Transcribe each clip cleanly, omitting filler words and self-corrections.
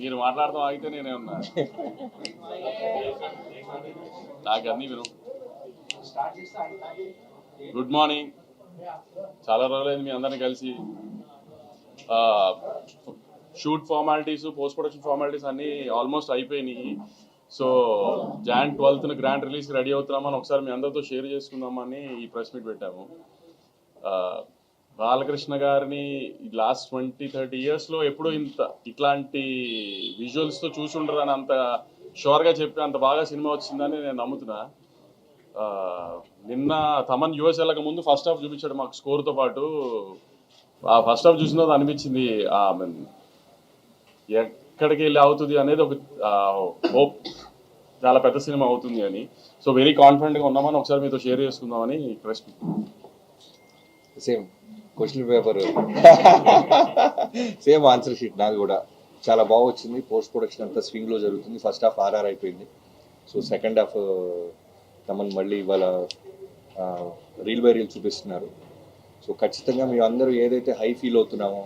మీరు మాట్లాడతాం ఆగితే నేనే ఉన్నా. నాకు అన్నీ విను. Good morning. చాలా రోజులైంది మీ అందరినీ కలిసి. Shoot formalities, post production formalities అన్నీ ఆల్మోస్ట్ అయిపోయినాయి. సో Jan 12th గ్రాండ్ రిలీజ్కి రెడీ అవుతున్నామని ఒకసారి మీ అందరితో షేర్ చేసుకుందామని ఈ ప్రెస్ మీట్ పెట్టాము. బాలకృష్ణ గారిని లాస్ట్ 20-30 ఇయర్స్లో ఎప్పుడూ ఇట్లాంటి విజువల్స్తో చూసి ఉండరని అంత షూర్గా చెప్పి అంత బాగా సినిమా వచ్చిందని నేను నమ్ముతున్నా. నిన్న తమన్ యూఎస్ వెళ్ళక ముందు ఫస్ట్ హాఫ్ చూపించాడు మాకు స్కోర్తో పాటు. ఆ ఫస్ట్ హాఫ్ చూసిన తర్వాత అనిపించింది ఎక్కడికి వెళ్ళి అవుతుంది అనేది ఒక హోప్, చాలా పెద్ద సినిమా అవుతుంది అని. సో వెరీ కాన్ఫిడెంట్గా ఉన్నామని ఒకసారి మీతో షేర్ చేసుకుందామని press. Same question paper same answer sheet నాది కూడా చాలా బాగా వచ్చింది. పోస్ట్ ప్రొడక్షన్ అంతా స్వింగ్లో జరుగుతుంది. ఫస్ట్ హాఫ్ ఆర్ఆర్ అయిపోయింది. సో సెకండ్ హాఫ్ తమన్ మళ్ళీ ఇవాళ రీల్ బై రీల్ చూపిస్తున్నారు. సో ఖచ్చితంగా మేము అందరూ ఏదైతే హై ఫీల్ అవుతున్నామో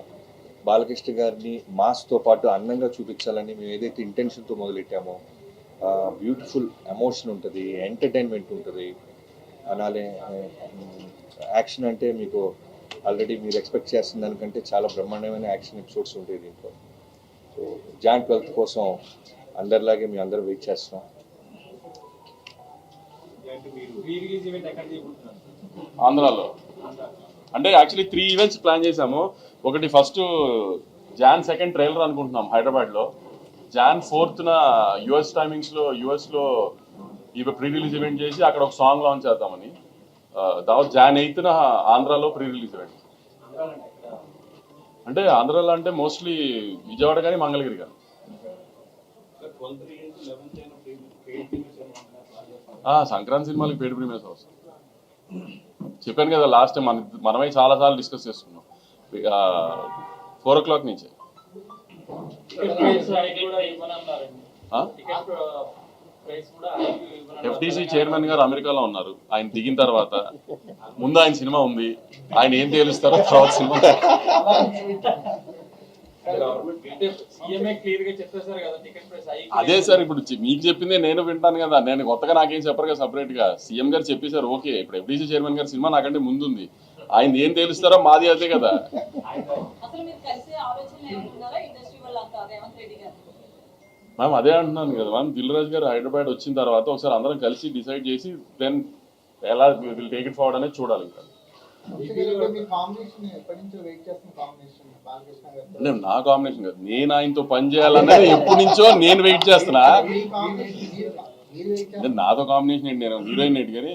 బాలకృష్ణ గారిని మాస్తో పాటు అందంగా చూపించాలని మేము ఏదైతే ఇంటెన్షన్తో మొదలెట్టామో బ్యూటిఫుల్ ఎమోషన్ ఉంటుంది, ఎంటర్టైన్మెంట్ ఉంటుంది. అలానే యాక్షన్ అంటే మీకు ఆల్రెడీ మీరు ఎక్స్పెక్ట్ చేస్తున్న దానికంటే చాలా బ్రహ్మాండమైన యాక్షన్ ఎపిసోడ్స్ ఉంటాయి దీంట్లో. సో Jan 12th కోసం అందరిలాగే మేము అందరూ వెయిట్ చేస్తున్నాం. ఆంధ్రాలో అంటే యాక్చువల్లీ 3 ఈవెంట్స్ ప్లాన్ చేశాము. ఒకటి ఫస్ట్ Jan 2 ట్రైలర్ అనుకుంటున్నాం హైదరాబాద్లో. Jan 4 యుఎస్ టైమింగ్స్లో యుఎస్లో ఇవి ప్రీ రిలీజ్ ఈవెంట్ చేసి అక్కడ ఒక సాంగ్ లాంచ్ చేద్దామని. తర్వాత Jan 8 ఆంధ్రాలో ప్రీ రిలీజ్ ఈవెంట్. అంటే ఆంధ్రాలో అంటే మోస్ట్లీ విజయవాడ కానీ మంగళగిరి కానీ. సంక్రాంతి సినిమాలకి పెయిడ్ ప్రీమియర్స్ వస్తాయి. చెప్పాను కదా లాస్ట్ టైం మనమే చాలాసార్లు డిస్కస్ చేసుకున్నాం. 4 o'clock నుంచి FTC చైర్మన్ గారు అమెరికాలో ఉన్నారు. ఆయన దిగిన తర్వాత ముందు ఆయన సినిమా ఉంది, ఆయన ఏం తేలుస్తారో తర్వాత సినిమా. అదే సార్ ఇప్పుడు మీకు చెప్పిందే నేను వింటాను కదా. నేను కొత్తగా నాకేం చెప్పరు కదా సపరేట్ గా. సీఎం గారు చెప్పేశారు ఓకే. ఇప్పుడు FTC చైర్మన్ గారు సినిమా నాకంటే ముందుంది, ఆయన ఏం తేలుస్తారో మాది అదే కదా. మ్యామ్ అదే అంటున్నాను కదా మ్యామ్. దిల్ రాజు గారు హైదరాబాద్ వచ్చిన తర్వాత ఒకసారి అందరం కలిసి డిసైడ్ చేసి దెన్ ఎలా విల్ టేక్ ఇట్ ఫార్వర్డ్ అనేది చూడాలి. ఇంకా నా కాంబినేషన్ కాదు, నేను ఆయనతో పని చేయాలనేది ఎప్పటి నుంచో నేను వెయిట్ చేస్తున్నా. నాతో కాంబినేషన్ ఏంటి, నేను హీరోయిన్ ఏంటి కానీ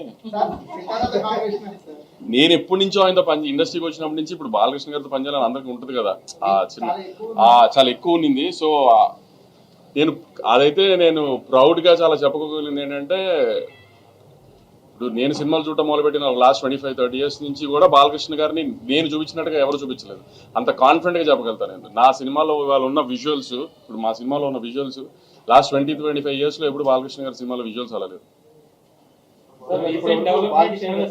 నేను ఎప్పటి నుంచో ఆయనతో ఇండస్ట్రీకి వచ్చినప్పటి నుంచి ఇప్పుడు బాలకృష్ణ గారితో పనిచేయాలని అందరికీ ఉంటుంది కదా. చాలా ఎక్కువ ఉన్నింది. సో నేను ప్రౌడ్గా చాలా చెప్పుకోగలిగింది ఏంటంటే ఇప్పుడు నేను సినిమాలు చూడటం మొదలుపెట్టిన లాస్ట్ 25-30 years నుంచి కూడా బాలకృష్ణ గారిని నేను చూపించినట్టుగా ఎవరు చూపించలేదు. అంత కాన్ఫిడెంట్గా చెప్పగలుగుతాను నేను. నా సినిమాలో ఇవాళ ఉన్న విజువల్స్, ఇప్పుడు మా సినిమాలో ఉన్న విజువల్స్ లాస్ట్ 20-25 yearsలో ఎప్పుడు బాలకృష్ణ గారి సినిమాలో విజువల్స్ అలా లేదు.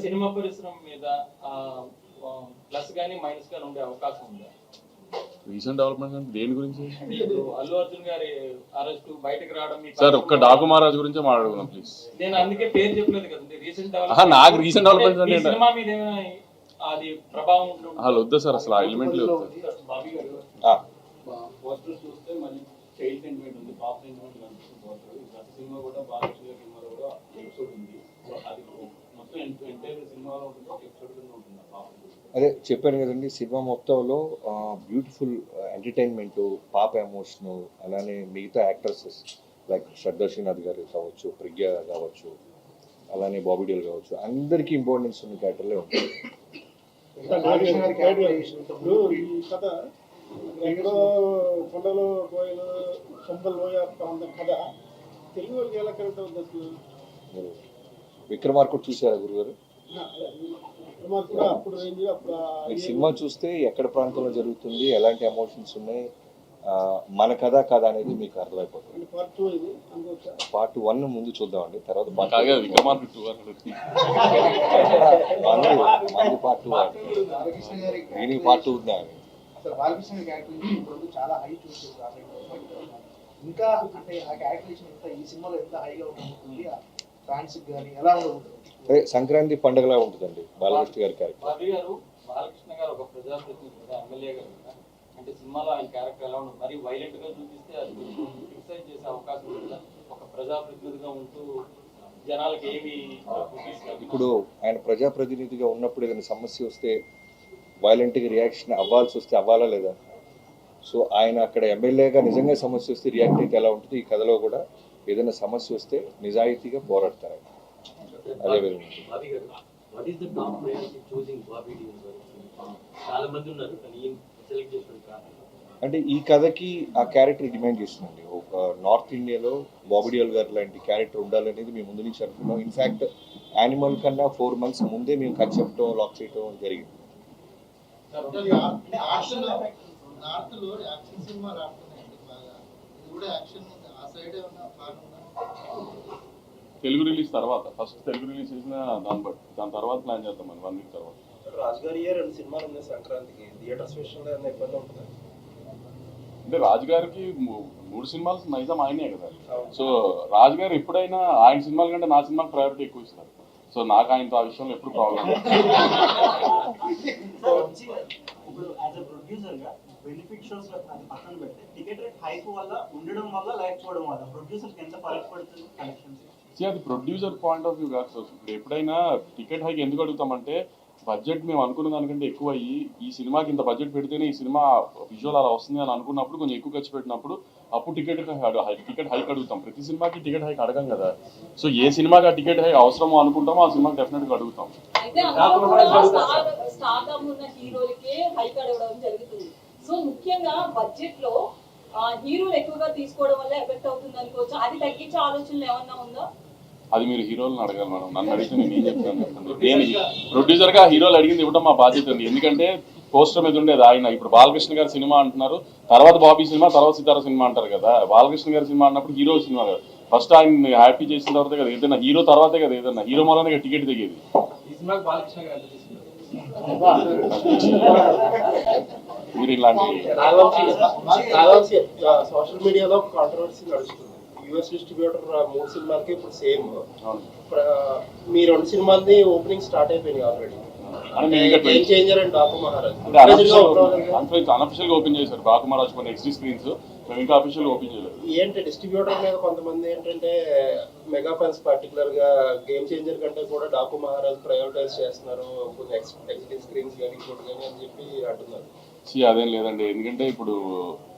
సినిమా పరిశ్రమ మీద ప్లస్ గానీ మైనస్ గానీ ఉండే అవకాశం ఉందా? రీసెంట్ డెవలప్మెంట్ అంటే దేని గురించి? అల్లు అర్జున్ గారి అరెస్ట్ బయటకు రావడం సార్, ఒక్క డాకు మహారాజ్ గురించే మాట్లాడుకున్నాం ప్లీజ్. నేను అందుకే పేరు చెప్పలేదు కదండి. రీసెంట్ డెవలప్మెంట్ నాకు రీసెంట్ డెవలప్మెంట్ అంటే సినిమా మీద ఏమైనా అది ప్రభావం ఉంటుంది? వద్దా సార్ అసలు ఆ ఎలిమెంట్లు బాబీ గారు పోస్టర్స్ చూస్తే మళ్ళీ చైల్డ్ సెంటిమెంట్ ఉంది, పాప సెంటిమెంట్ కనిపిస్తుంది పోస్టర్. గత సినిమా కూడా బాలకృష్ణ గారి సినిమాలో కూడా ఎపిసోడ్ ఉంది. సో అది మొత్తం ఎంటైర్ సినిమాలో ఉంటుంది, ఒక ఎపిసోడ్ కింద ఉంటుంది పాప. అదే చెప్పాను కదండి, సినిమా మొత్తంలో బ్యూటిఫుల్ ఎంటర్టైన్మెంట్, పాప ఎమోషను, అలానే మిగతా యాక్టర్సెస్ లైక్ శ్రద్ధా శ్రీనాథ్ గారు కావచ్చు, ప్రజ్ఞ కావచ్చు, అలానే బాబీ డేల్ కావచ్చు, అందరికీ ఇంపార్టెన్స్ ఉన్న క్యారెక్టర్లే ఉంటాయి. విక్రమార్కుడు చూసారా గురుగారు? మీరు సినిమా చూస్తే ఎక్కడ ప్రాంతంలో జరుగుతుంది, ఎలాంటి ఎమోషన్స్ ఉన్నాయి, మన కథ కాదా అనేది మీకు అర్థమైపోతుంది. పార్ట్ 1 ముందు చూద్దామండి, తర్వాత పార్ట్ 2 ఉందా? ఇంకా అంటే ఆ క్యారెక్టరేషన్ ఎంత ఈ సినిమాలో ఎంత హైగా ఉంటుంది ఫ్యాన్స్ కానీ ఎలా ఉండబోతుంది? అదే సంక్రాంతి పండుగలా ఉంటుందండి బాలకృష్ణ గారి క్యారెక్టర్. బాబీ గారు బాలకృష్ణ గారు ఒక ప్రజాప్రతినిధి కదా, ఎమ్మెల్యే గారు కదా, అంటే సినిమాలో ఆయన క్యారెక్టర్ ఎలా ఉంటుంది? మరి వైలెంట్ గా చూపిస్తే అది క్రిటిసైజ్ చేసే అవకాశం ఉంది కదా. ఒక ప్రజాప్రతినిధిగా ఉంటూ జనాలకు ఏమి ఇప్పుడు ఆయన ప్రజాప్రతినిధిగా ఉన్నప్పుడు ఏదైనా సమస్య వస్తే వైలెంట్గా రియాక్షన్ అవ్వాల్సి వస్తే అవ్వాలా లేదా? సో ఆయన అక్కడ ఎమ్మెల్యేగా నిజంగా సమస్య వస్తే రియాక్ట్ అయితే ఎలా ఉంటుంది? ఈ కథలో కూడా ఏదైనా సమస్య వస్తే నిజాయితీగా పోరాడతారు ఆయన. అదే విధంగా బాబీ గారు, what is the top priority choosing Bobby Deol గారు? చాలా మంది ఉన్నారు కానీ సెలెక్ట్ చేసుకోవడం కారణం అంటే ఈ కథకి ఆ క్యారెక్టర్ డిమాండ్ చేస్తుందండి. ఒక నార్త్ ఇండియాలో బాబీ డియోల్ గారు లాంటి క్యారెక్టర్ ఉండాలనేది మేము ముందు నుంచి అనుకున్నాం. ఇన్ఫ్యాక్ట్ యానిమల్ కన్నా 4 months ముందే మేము కట్ చెప్పడం లాక్ చేయడం జరిగింది. నార్త్ లో యాక్షన్ సినిమా రావట్లేదండి బాగా. ఇది కూడా యాక్షన్ ఆ సైడ్ ఏమన్నా ప్లాన్ ఉందా? తెలుగు రిలీజ్ తర్వాత ఫస్ట్ తెలుగు రిలీజ్ చేసిన దాని తర్వాత ప్లాన్ చేద్దాం మనం 1 week తర్వాత. రాజు గారి 2 సినిమాలు ఉన్నాయి సంక్రాంతికి. థియేటర్స్ విషయంలో ఏమైనా ఇబ్బంది ఉంటుందా? అంటే రాజు గారికి 3 సినిమాలు నైజాం ఆయనే కదా. సో రాజు గారు ఎప్పుడైనా ఆయన సినిమాల కంటే నా సినిమాకి ప్రయారిటీ ఎక్కువ ఇస్తారు. సో నాకు ఆయనతో ఆ విషయంలో ఎప్పుడు ప్రాబ్లం. ఇప్పుడు యాజ్ అ ప్రొడ్యూసర్ గా బెనిఫిట్ షోస్ అది పక్కన పెడితే టికెట్ రేట్ హైక్ వల్ల ఉండడం వల్ల లేకపోవడం వల్ల ప్రొడ్యూసర్స్ ఎంత ఫరక్ పడుతుంది కలెక్షన్స్? అది ప్రొడ్యూసర్ పాయింట్ ఆఫ్ వ్యూ కాదు. సో ఇప్పుడు ఎప్పుడైనా టికెట్ హైక్ ఎందుకు అడుగుతామంటే బడ్జెట్ మేము అనుకున్న దానికంటే ఎక్కువ అయ్యి ఈ సినిమాకి ఇంత బడ్జెట్ పెడితేనే ఈ సినిమా విజువల్ అలా వస్తుంది అని అనుకున్నప్పుడు కొంచెం ఎక్కువ ఖర్చు పెట్టినప్పుడు అప్పుడు టికెట్ హైక్ అడుగుతాం. ప్రతి సినిమాకి టికెట్ హైక్ అడగం కదా. సో ఏ సినిమాకి ఆ టికెట్ హైక్ అవసరమో అనుకుంటామో ఆ సినిమాకి డెఫినెట్గా అడుగుతాం. అయితే అందులో కూడా స్టార్డమ్ ఉన్న హీరోలకే హైక్ అడగడం జరుగుతుంది. సో ముఖ్యంగా బడ్జెట్ లో హీరోలు ఎక్కువగా తీసుకోవడం వల్ల ఎఫెక్ట్ అవుతుంది అనుకోవచ్చు. అది తగ్గించే ఆలోచనలు ఏమన్నా ఉందా? అది మీరు హీరోలను అడగాలి మేడం. నన్ను అడిగితే నేను ఏం చెప్తాను చెప్పండి. నేను ప్రొడ్యూసర్గా హీరోలు అడిగింది ఇవ్వడం మా బాధ్యత ఉంది. ఎందుకంటే పోస్టర్ మీద ఉండేది ఆయన. ఇప్పుడు బాలకృష్ణ గారి సినిమా అంటున్నారు, తర్వాత బాబీ సినిమా, తర్వాత సితారా సినిమా అంటారు కదా. బాలకృష్ణ గారి సినిమా అన్నప్పుడు హీరో సినిమా కదా. ఫస్ట్ ఆయన హ్యాపీ చేసిన తర్వాతే కదా ఏదైనా హీరో తర్వాతే కదా ఏదన్నా హీరో మూలనే టికెట్ దిగేది. ఈ సినిమాకి బాలకృష్ణ గారు ఎంత తీసుకున్నారు? మీరు ఇలాంటి సోషల్ మీడియాలో ఒక కాంట్రవర్సీ నడుస్తుంది. యుఎస్ డిస్ట్రిబ్యూటర్ 3 సినిమాలకి ఇప్పుడు సేమ్. మీ 2 సినిమాలది ఓపెనింగ్ స్టార్ట్ అయిపోయినాయి already. Game changer and Daaku Maharaj unofficial గా ఓపెన్ చేశారు. బాకు మహారాజ్ కొన్ని ఎక్స్ట్రీ స్క్రీన్స్ మేము ఇంకా అఫీషియల్ ఓపెన్ చేయలేదు. ఏంటి డిస్ట్రిబ్యూటర్ మీద కొంతమంది ఏంటంటే మెగా ఫ్యాన్స్ పర్టికులర్ గా గేమ్ చేంజర్ కంటే కూడా డాకు మహారాజ్ ప్రయారిటైజ్ చేస్తున్నారు, కొన్ని ఎక్స్ట్రీ స్క్రీన్స్ కానీ ఇంకోటి కానీ అని చెప్పి అంటున్నారు. అదేం లేదండి. ఎందుకంటే ఇప్పుడు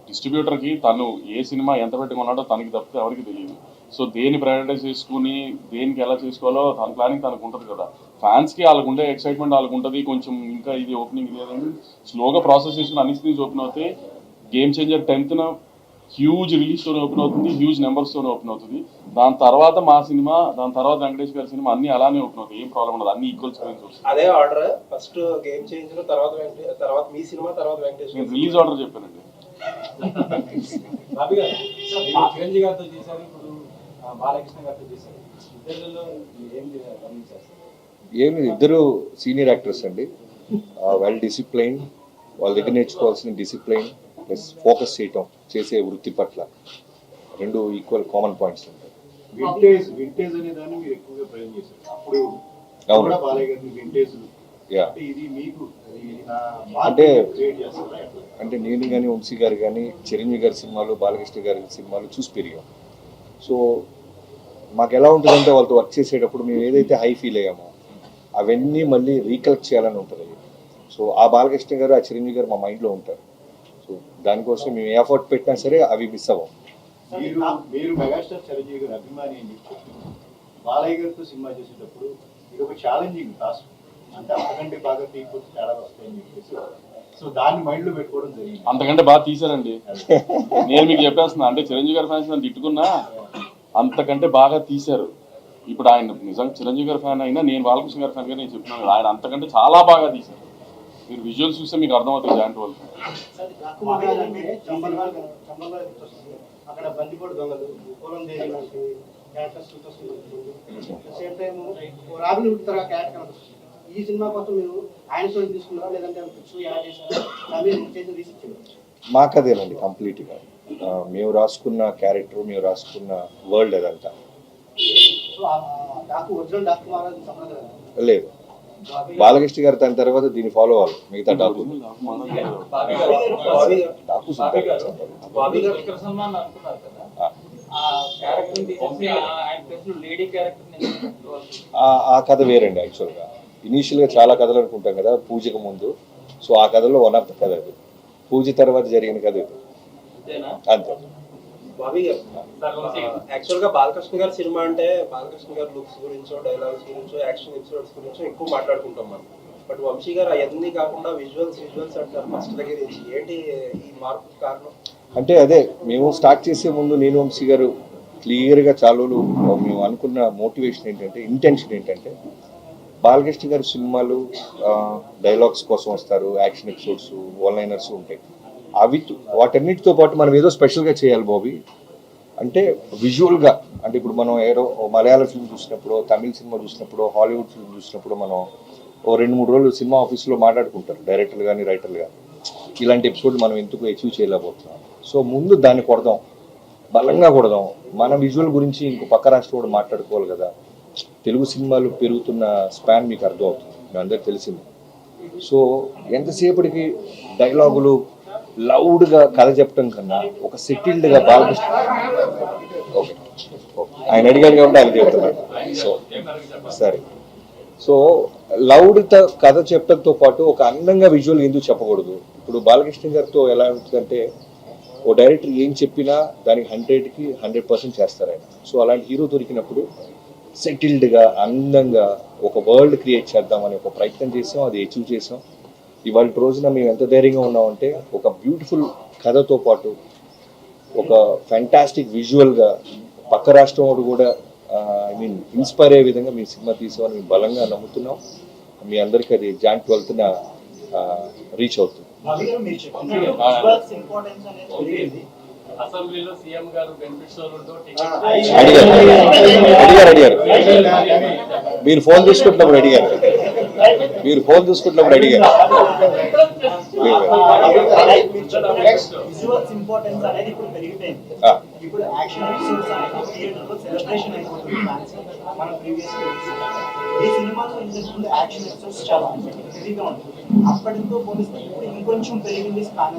డిస్ట్రిబ్యూటర్కి తను ఏ సినిమా ఎంత పెట్టుకున్నాడో తనకి తప్పితే ఎవరికి తెలియదు. సో దేన్ని ప్రయారిటైజ్ చేసుకుని దేనికి ఎలా చేసుకోవాలో తన ప్లానింగ్ తనకు ఉంటుంది కదా. ఫ్యాన్స్కి వాళ్ళకు ఉండే ఎక్సైట్మెంట్ వాళ్ళకు ఉంటుంది. కొంచెం ఇంకా ఇది ఓపెనింగ్ ఇది అని స్లోగా ప్రాసెస్ చేసుకుని అన్ని స్క్రీన్స్ ఓపెన్ అవుతాయి. గేమ్ చేంజర్ 10th హ్యూజ్ రిలీజ్తోనే ఓపెన్ అవుతుంది, హ్యూజ్ నెంబర్స్తోనే ఓపెన్ అవుతుంది. దాని తర్వాత మా సినిమా, దాని తర్వాత వెంకటేష్ గారి సినిమా అన్ని అలానే ఓపెన్ అవుతాయి. ఏం ప్రాబ్లం ఉండదు, అన్ని ఈక్వల్ స్క్రీన్స్ వస్తాయి. అదే ఆర్డర్ ఫస్ట్ గేమ్ చేంజర్, తర్వాత మీ సినిమా, తర్వాత వెంకటేష్. నేను రిలీజ్ ఆర్డర్ చెప్పానండి. బాబీ గారు చిరంజీవి గారితో చేశారు, ఇప్పుడు బాలకృష్ణ గారితో చేశారు. ఇద్దరిలో ఏం గమనించారు? ఏమి ఇద్దరు సీనియర్ యాక్టర్స్ అండి. వెల్ డిసిప్లైన్, వాళ్ళ దగ్గర నేర్చుకోవాల్సిన డిసిప్లైన్ ప్లస్ ఫోకస్ చేయటం, చేసే వృత్తి పట్ల 2 ఈక్వల్ కామన్ పాయింట్స్ ఉంటాయి. వింటేజ్ అనే దాన్ని మీరు ఎక్కువగా ప్రయోజనం చేశారు. అప్పుడు అవును. కూడా బాలయ్య గారిని వింటేజ్ యా అంటే ఇది మీకు అంటే క్రియేట్ చేస్తారా? అంటే నేను కానీ వంశీ గారు కానీ చిరంజీవి గారి సినిమాలు, బాలకృష్ణ గారి సినిమాలు చూసి పెరిగాం. సో మాకు ఎలా ఉంటుందంటే వాళ్ళతో వర్క్ చేసేటప్పుడు మేము ఏదైతే హై ఫీల్ అయ్యామో అవన్నీ మళ్ళీ రీకలెక్ట్ చేయాలని ఉంటుంది. సో ఆ బాలకృష్ణ గారు, ఆ చిరంజీవి గారు మా మైండ్లో ఉంటారు. సో దానికోసం మేము ఏ ఎఫర్ట్ పెట్టినా సరే అవి మిస్ అవ్వం. మీరు మెగాస్టార్ చిరంజీవి గారి అభిమాని అని చెప్పి బాలయ్య గారితో సినిమా చేసేటప్పుడు ఇది ఒక ఛాలెంజింగ్ టాస్క్. అంటే అంతకంటే బాగా తీయకపోతే చాలా వస్తాయని చెప్పేసి సో దాన్ని మైండ్ లో పెట్టుకోవడం జరిగింది. అంతకంటే బాగా తీశారండి. నేను మీకు చెప్పేస్తున్నా, అంటే చిరంజీవి గారి ఫ్యాన్స్ నన్ను తిట్టుకున్నా అంతకంటే బాగా తీశారు. ఇప్పుడు ఆయన నిజంగా చిరంజీవి గారి ఫ్యాన్ అయినా నేను బాలకృష్ణ గారి ఫ్యాన్ గా నేను చెప్తున్నాను, ఆయన అంతకంటే చాలా బాగా తీశారు. మీరు విజువల్స్ చూస్తే మీకు అర్థమవుతుంది జాయింట్ వాళ్ళు. అక్కడ బందిపోటు దొంగలు, పొలం దేవి లాంటి characters same time robin hood తరహా క్యారెక్టర్ కనిపిస్తుంది. ఈ సినిమా కోసం మీరు ఆయన స్టోరీ తీసుకున్నారా లేదంటే ఫిక్స్ యాడ్ చేశారా? చేసిన రీసెర్చ్ మాకు అదేనండి కంప్లీట్గా. మేము రాసుకున్న క్యారెక్టర్, మేము రాసుకున్న వరల్డ్ అదంతా. సో ఒరిజినల్ డాక్టర్ మహారాజ్ సంబంధం లేదు, బాలకృష్ణ గారు దాని తర్వాత దీన్ని ఫాలో అవ్వాలి. మిగతా డాకు డాకు బాబీ గారు శిఖర్ సల్మాన్ అనుకున్నారు కదా, ఆ క్యారెక్టర్ తీసేసి ఆయన ప్లేస్ లో లేడీ క్యారెక్టర్ ఆ కథ వేరండి. యాక్చువల్గా ఇనీషియల్గా చాలా కథలు అనుకుంటాం కదా పూజకు ముందు. సో ఆ కథలో వన్ ఆఫ్ ద కథ అది. పూజ తర్వాత జరిగిన కథ ఇది. అంతే. బాబీ గారు, యాక్చువల్ గా బాలకృష్ణ గారి సినిమా అంటే బాలకృష్ణ గారి లుక్స్ గురించో, డైలాగ్స్ గురించో, యాక్షన్ ఎపిసోడ్స్ గురించో ఎక్కువ మాట్లాడుకుంటాం మనం. బట్ వంశీ గారు అవన్నీ కాకుండా విజువల్స్ అంటారు ఫస్ట్ దగ్గర నుంచి. ఏంటి ఈ మార్పు కారణం? అంటే అదే మేము స్టార్ట్ చేసే ముందు నేను వంశీ గారు క్లియర్గా చాలా మేము అనుకున్న మోటివేషన్ ఏంటంటే, ఇంటెన్షన్ ఏంటంటే, బాలకృష్ణ గారి సినిమాలు డైలాగ్స్ కోసం వస్తారు, యాక్షన్ ఎపిసోడ్స్, వన్ లైనర్స్ ఉంటాయి. అవి వాటన్నిటితో పాటు మనం ఏదో స్పెషల్గా చేయాలి బాబీ. అంటే విజువల్గా, అంటే ఇప్పుడు మనం ఏదో మలయాళ ఫిల్మ్ చూసినప్పుడు, తమిళ సినిమా చూసినప్పుడు, హాలీవుడ్ ఫిల్మ్ చూసినప్పుడు మనం ఓ 2-3 రోజులు సినిమా ఆఫీస్లో మాట్లాడుకుంటారు డైరెక్టర్లు కానీ రైటర్లు కానీ, ఇలాంటి ఎపిసోడ్ మనం ఎందుకు అచీవ్ చేయలేకపోతున్నాం. సో ముందు దాన్ని కొడదాం, బలంగా కొడదాం. మన విజువల్ గురించి ఇంకో పక్క రాష్ట్రం కూడా మాట్లాడుకోవాలి కదా. తెలుగు సినిమాలు పెరుగుతున్న స్పాన్ మీకు అర్థమవుతుంది, మీ అందరికి తెలిసింది. సో ఎంతసేపటికి డైలాగులు లౌడ్గా కథ చెప్పడం కన్నా ఒక సెటిల్డ్గా బాలకృష్ణ ఓకే ఆయన అడిగాడు కాబట్టి ఆయన చెప్తున్నాడు. సో సరే, సో లౌడ్తో కథ చెప్పడంతో పాటు ఒక అందంగా విజువల్ ఎందుకు చెప్పకూడదు? ఇప్పుడు బాలకృష్ణ గారితో ఎలా ఉంటుందంటే, ఓ డైరెక్టర్ ఏం చెప్పినా దానికి 100కి 100% చేస్తారు ఆయన. సో అలాంటి హీరో దొరికినప్పుడు సెటిల్డ్గా అందంగా ఒక వరల్డ్ క్రియేట్ చేద్దామని ఒక ప్రయత్నం చేసాం, అది అచీవ్ చేసాం. ఇవాళ రోజున మేము ఎంత ధైర్యంగా ఉన్నామంటే, ఒక బ్యూటిఫుల్ కథతో పాటు ఒక ఫ్యాంటాస్టిక్ విజువల్గా పక్క రాష్ట్రం వాడు కూడా ఇన్స్పైర్ అయ్యే విధంగా మీ సినిమా తీసామని మేము బలంగా నమ్ముతున్నాం. మీ అందరికీ అది Jan 12th రీచ్ అవుతుంది. అసెంబ్లీలో సీఎం గారు బెనిఫిట్స్ అడిగారు మీరు ఫోన్ తీసుకుంటున్నప్పుడు అడిగారు. విజువల్స్ ఇంపార్టెన్స్ అనేది ఇప్పుడు పెరిగిపోయింది. ఇప్పుడు యాక్షన్ ఎపిసోడ్స్ అనేది థియేటర్ లో సెలబ్రేషన్ అయిపోతుంది. మనం ప్రీవియస్ ఈ సినిమాలో ఇంతకుముందు యాక్షన్ ఎపిసోడ్స్ చాలా హెవీగా ఉంటుంది. అప్పటితో పోలిస్తే ఇప్పుడు ఇంకొంచెం పెరిగింది స్పాన్.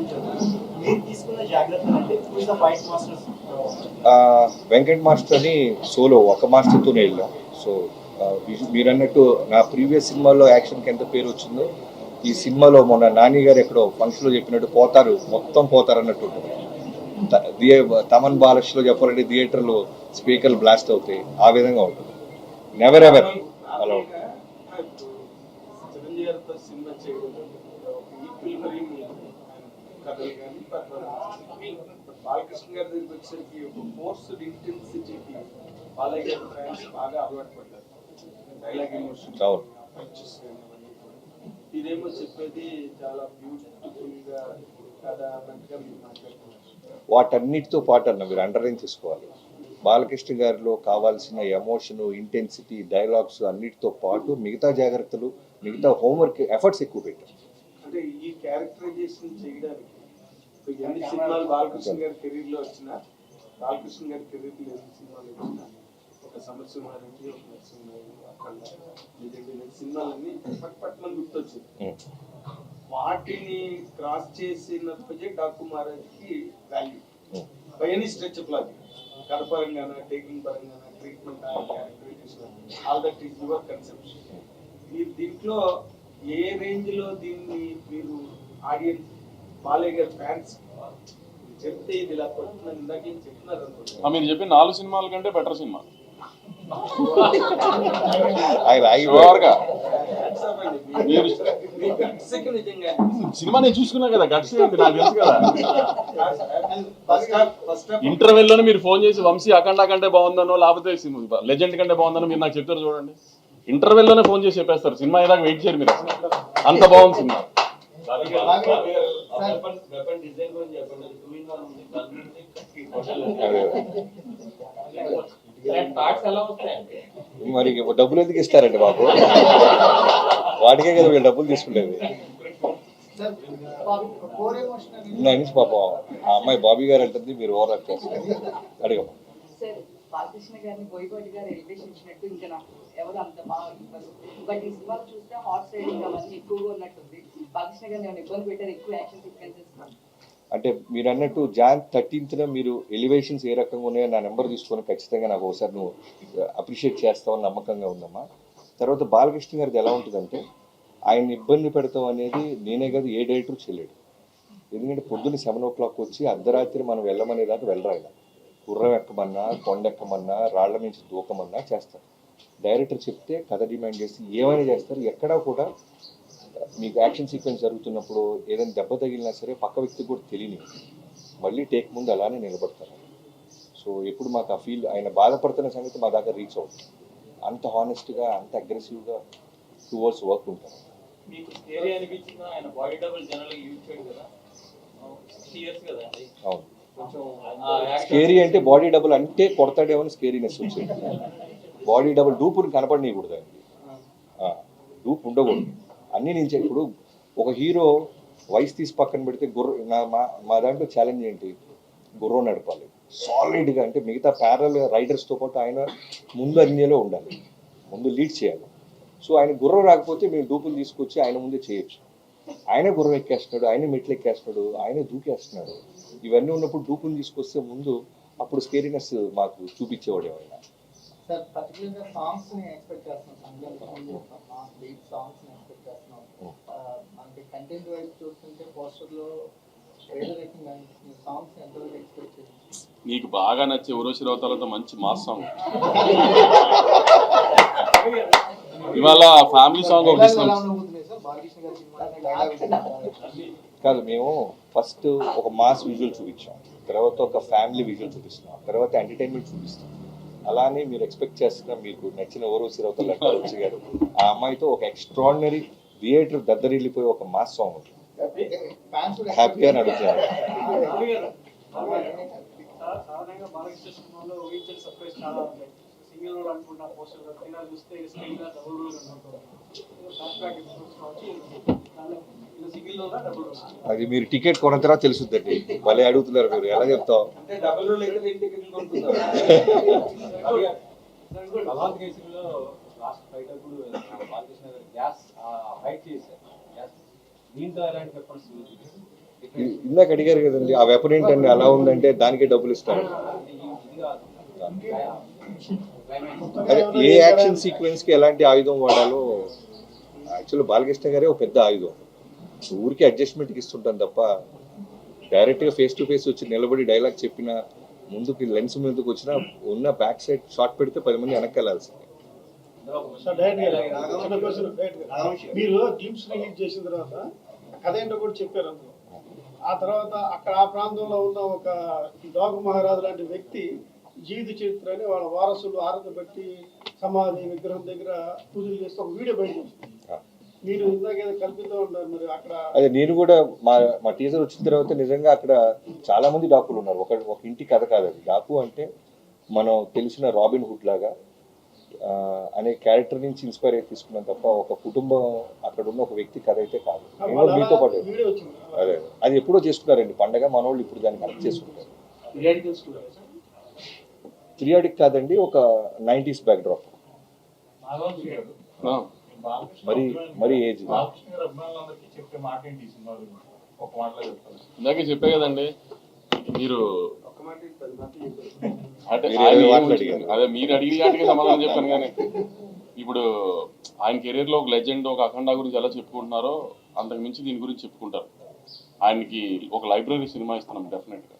మీరు తీసుకున్న జాగ్రత్తలు అంటే ఫైట్ మాస్టర్స్, వెంకట్ మాస్టర్ అని సోలో ఒక మాస్టర్తోనే వెళ్ళాం. సో మీరు అన్నట్టు నా ప్రీవియస్ సినిమాలో యాక్షన్కి ఎంత పేరు వచ్చిందో, ఈ సినిమాలో మొన్న నాని గారు ఎక్కడో ఫంక్షన్లో చెప్పినట్టు మొత్తం పోతారు అన్నట్టు ఉంటుంది. తమన్ బాలక్ష్లో చెప్పాలంటే థియేటర్లో స్పీకర్లు బ్లాస్ట్ అవుతాయి, ఆ విధంగా ఉంటుంది. నెవర్ ఎవర్ అలా ఉంటుంది. చిరంజీవి గారితో సినిమా చేయడం బాలకృష్ణ గారి దగ్గరికి వచ్చేసరికి ఒక ఫోర్స్డ్ ఇంటెన్సిటీకి బాలయ్య గారి ఫ్యాన్స్ బాగా అలవాటు పడ్డారు. డైలాగ్ ఎమోషన్, ఇదేమో చెప్పేది చాలా బ్యూటిఫుల్ గా కథ అన్నట్టుగా మీరు మాట్లాడుతున్నారు. వాటన్నిటితో పాటు అన్న మీరు అండర్లైన్ చేసుకోవాలి, బాలకృష్ణ గారిలో కావాల్సిన ఎమోషను, ఇంటెన్సిటీ, డైలాగ్స్ అన్నిటితో పాటు మిగతా జాగ్రత్తలు, మిగతా హోంవర్క్ ఎఫర్ట్స్ ఎక్కువ పెట్టారు. అంటే ఈ క్యారెక్టరైజేషన్ చేయడానికి ఎన్ని సినిమాలు బాలకృష్ణ గారి కెరీర్ లో వచ్చినా, బాలకృష్ణ గారి కెరీర్ లో ఎన్ని సినిమాలు వచ్చినా, ఒక సమరసింహారెడ్డి, ఒక నరసింహారెడ్డి, అక్కడ సినిమాలన్నీ పట్మని గుర్తొచ్చింది. వాటిని క్రాస్ చేసినప్పటికీ డాకు మహారాజ్కి value by any stretch of logic, కథ పరంగాన, టేకింగ్ పరంగాన, treatment, all that is your conception. మీరు దీంట్లో ఏ రేంజ్ లో దీన్ని మీరు ఆడియన్స్, బాలయ్య గారి ఫ్యాన్స్ చెప్తే ఇది ఇలా పడుతుందని ఇందాక ఏం చెప్తున్నారు అనుకుంటున్నారు? మీరు చెప్పిన 4 సినిమాల కంటే బెటర్ సినిమా. సినిమా నేను చూసుకున్నా కదా, గట్స్ నాకు తెలుసు కదా. ఇంటర్వెల్ లోనే మీరు ఫోన్ చేసి వంశీ అఖండ కంటే బాగుందనో, లేకపోతే లెజెండ్ కంటే బాగుందనో మీరు నాకు చెప్తారు చూడండి. ఇంటర్వెల్ లోనే ఫోన్ చేసి చెప్పేస్తారు, సినిమా ఏదాకా వెయిట్ చేయరు మీరు, అంత బాగుంది సినిమా. మరి డబ్బులు ఎందుకు ఇస్తారండి బాబు? వాటికే కదా వీళ్ళు డబ్బులు తీసుకునేది. సార్ కోర్ ఎమోషనల్ నా నుంచి పాపం ఆ అమ్మాయి బాబీ గారు అంటుంది, మీరు ఓవర్ యాక్ట్ చేస్తారు. అడగమ్మా. సార్ బాలకృష్ణ గారిని బోయపాటి గారు ఎలివేషన్ ఇచ్చినట్టు ఇంకా నాకు ఎవరు అంత బాగా ఇవ్వరు. బట్ ఈ సినిమాలో చూస్తే హార్స్ రైడింగ్ అవన్నీ ఎక్కువగా ఉన్నట్టుంది. బాలకృష్ణ గారిని ఏమైనా ఇబ్బంది పెట్టారు, ఎక్కువ యాక్షన్ సీక్వెన్సెస్? అంటే మీరు అన్నట్టు జాన్ 13th మీరు ఎలివేషన్స్ ఏ రకంగా ఉన్నాయో నా నెంబర్ తీసుకొని ఖచ్చితంగా నాకు ఒకసారి నువ్వు అప్రిషియేట్ చేస్తావని నమ్మకంగా ఉందమ్మా. తర్వాత బాలకృష్ణ గారిది ఎలా ఉంటుందంటే ఆయన ఇబ్బంది పెడతాం అనేది నేనే కాదు ఏ డైరెక్టర్ చేయలేడు. ఎందుకంటే పొద్దున్న 7 o'clock వచ్చి అర్ధరాత్రి మనం వెళ్ళమనే దాకా వెళ్ళరా ఇలా గుర్రం ఎక్కమన్నా, కొండ ఎక్కమన్నా, రాళ్ల నుంచి దూకమన్నా చేస్తారు. డైరెక్టర్ చెప్తే కథ డిమాండ్ చేసి ఏమైనా చేస్తారు. ఎక్కడా కూడా మీకు యాక్షన్ సీక్వెన్స్ జరుగుతున్నప్పుడు ఏదైనా దెబ్బ తగిలినా సరే పక్క వ్యక్తికి కూడా తెలియని మళ్ళీ టేక్ ముందు అలానే నిలబడతారు. సో ఎప్పుడు మాకు ఆ ఫీల్ ఆయన బాధపడుతున్న సంగతి మా దాకా రీచ్ అవుతుంది. అంత హానెస్ట్గా, అంత అగ్రెసివ్గా టువర్డ్స్ వర్క్ ఉంటారు. మీకు స్కేరీ అనిపించిన ఆయన బాడీ డబుల్ జనరల్ యూజ్ చేయడు కదా, 60 years కదా అండి. అవును, కొంచెం స్కేరీ అంటే బాడీ డబుల్ అంటే కొడతాడేమో స్కేరీనెస్ వచ్చింది. బాడీ డబుల్ డూపుని కనపడనీయకూడదు ఆయనకి, డూప్ ఉండకూడదు. అన్నీ నుంచి ఇప్పుడు ఒక హీరో వయసు తీసి పక్కన పెడితే మా దాంట్లో ఛాలెంజ్ ఏంటి, గుర్రం నడపాలి సాలిడ్గా. అంటే మిగతా ప్యారల్ రైడర్స్తో పాటు ఆయన ముందు అన్నిలో ఉండాలి, ముందు లీడ్ చేయాలి. సో ఆయన గుర్రం రాకపోతే మేము డూపులు తీసుకొచ్చి ఆయన ముందే చేయొచ్చు. ఆయనే గుర్రం ఎక్కేస్తున్నాడు, ఆయనే మెట్లు ఎక్కేస్తున్నాడు, ఆయనే దూకేస్తున్నాడు. ఇవన్నీ ఉన్నప్పుడు డూపులు తీసుకొస్తే ముందు అప్పుడు స్కేరీనెస్ మాకు చూపించేవాడు ఏమైనా. సార్ పర్టికులర్గా సాంగ్స్ ని ఎక్స్పెక్ట్ చేస్తున్నాం, బీట్ సాంగ్స్ ని ఎక్స్పెక్ట్ చేస్తున్నాం. మనకి కంటెంట్ వైపు చూస్తుంటే పోస్టర్ లో సాంగ్స్ ఎంతవరకు ఎక్స్పెక్ట్ చేస్తాం? నీకు బాగా నచ్చే ఉరోషి రౌతాలతో మంచి మాస్ సాంగ్ ఇవాళ ఫ్యామిలీ సాంగ్ ఒకటి కాదు, మేము ఫస్ట్ ఒక మాస్ విజువల్ చూపించాం, తర్వాత ఒక ఫ్యామిలీ విజువల్ చూపిస్తున్నాం, తర్వాత ఎంటర్టైన్మెంట్ చూపిస్తాం. అలానే మీరు ఎక్స్పెక్ట్ చేస్తున్న మీకు నచ్చిన ఓరోసి రౌతల వచ్చి గారు ఆ అమ్మాయితో ఒక ఎక్స్ట్రాడినరీ థియేటర్ దద్దరిల్లిపోయి ఒక మాస్ సాంగ్ ఉంటుంది. హ్యాపీగా నడుపుతున్నారు. సాధారణంగా బాలకృష్ణ సినిమాలో ఊహించిన సర్ప్రైజ్ చాలా ఉంటాయి. సింగిల్ రోల్ అనుకున్న పోస్టర్ తీరా చూస్తే స్క్రీన్ గా double role single role double role. అది మీరు టికెట్ కొన్న తర్వాత తెలుసుద్దండి. భలే అడుగుతున్నారు మీరు, ఎలా చెప్తావు? అంటే డబుల్ రోల్ అయితే టికెట్లు కొనుక్కుంటారు. అలాంటి కేసులో లాస్ట్ ఫైట్ అప్పుడు బాలకృష్ణ గారు గ్యాస్ ఫైట్ చేశారు. దీంతో ఎలాంటి వెపన్స్ ఇందాక అడిగారు కదండి, ఆ వెపన్ ఏంటండి అలా ఉందంటే దానికే డబ్బులు ఇస్తారు. అదే ఏ యాక్షన్ సీక్వెన్స్ కి ఎలాంటి ఆయుధం వాడాలో యాక్చువల్లీ బాలకృష్ణ గారే ఒక పెద్ద ఆయుధం. ఊరికి అడ్జస్ట్మెంట్కి ఇస్తుంటాం తప్ప డైరెక్ట్గా ఫేస్ టు ఫేస్ వచ్చి నిలబడి డైలాగ్ చెప్పిన ముందుకి లెన్స్ ముందుకు వచ్చినా ఉన్న బ్యాక్ సైడ్ షాట్ పెడితే 10 మంది వెనక్కి వెళ్ళాల్సిందే. మీరు గ్లిమ్స్ రిలీజ్ చేసిన తర్వాత కథ ఏంటో కూడా చెప్పారు అందులో. ఆ తర్వాత అక్కడ ఆ ప్రాంతంలో ఉన్న ఒక డోగ మహారాజు లాంటి వ్యక్తి జీవిత చరిత్రని వాళ్ళ వారసులు ఆరాధన బట్టి సమాధి విగ్రహం దగ్గర పూజలు చేస్తే ఒక వీడియో బయట వచ్చింది. మీరు ఇందాక ఏదో కల్పిస్తూ ఉన్నారు మరి అక్కడ. అదే నేను కూడా మా టీజర్ వచ్చిన తర్వాత నిజంగా అక్కడ చాలా మంది డాకులు ఉన్నారు. ఒక ఇంటి కథ కాదు అది. డాకు అంటే మనం తెలిసిన రాబిన్ హుడ్ లాగా అనే క్యారెక్టర్ నుంచి ఇన్స్పైర్ అయి తీసుకున్నాం తప్ప ఒక కుటుంబం అక్కడ ఉన్న ఒక వ్యక్తి కథ అయితే కాదు. మీతో పాటు అదే అది ఎప్పుడో చేసుకున్నారండి పండగ, మన వాళ్ళు ఇప్పుడు దాన్ని కనెక్ట్ చేసుకుంటారు. థియేటిక్ కాదండి, ఒక 90s బ్యాక్ డ్రాప్. మరి ఏజ్ ఇందాకే చెప్పే కదండి మీరు, అదే మీరు అడిగిన వాటికి సమాధానం చెప్పాను. కానీ ఇప్పుడు ఆయన కెరీర్ లో ఒక లెజెండ్, ఒక అఖండ గురించి ఎలా చెప్పుకుంటున్నారో అంతకు మించి దీని గురించి చెప్పుకుంటారు. ఆయనకి ఒక లైబ్రరీ సినిమా ఇస్తున్నాం డెఫినెట్ గా.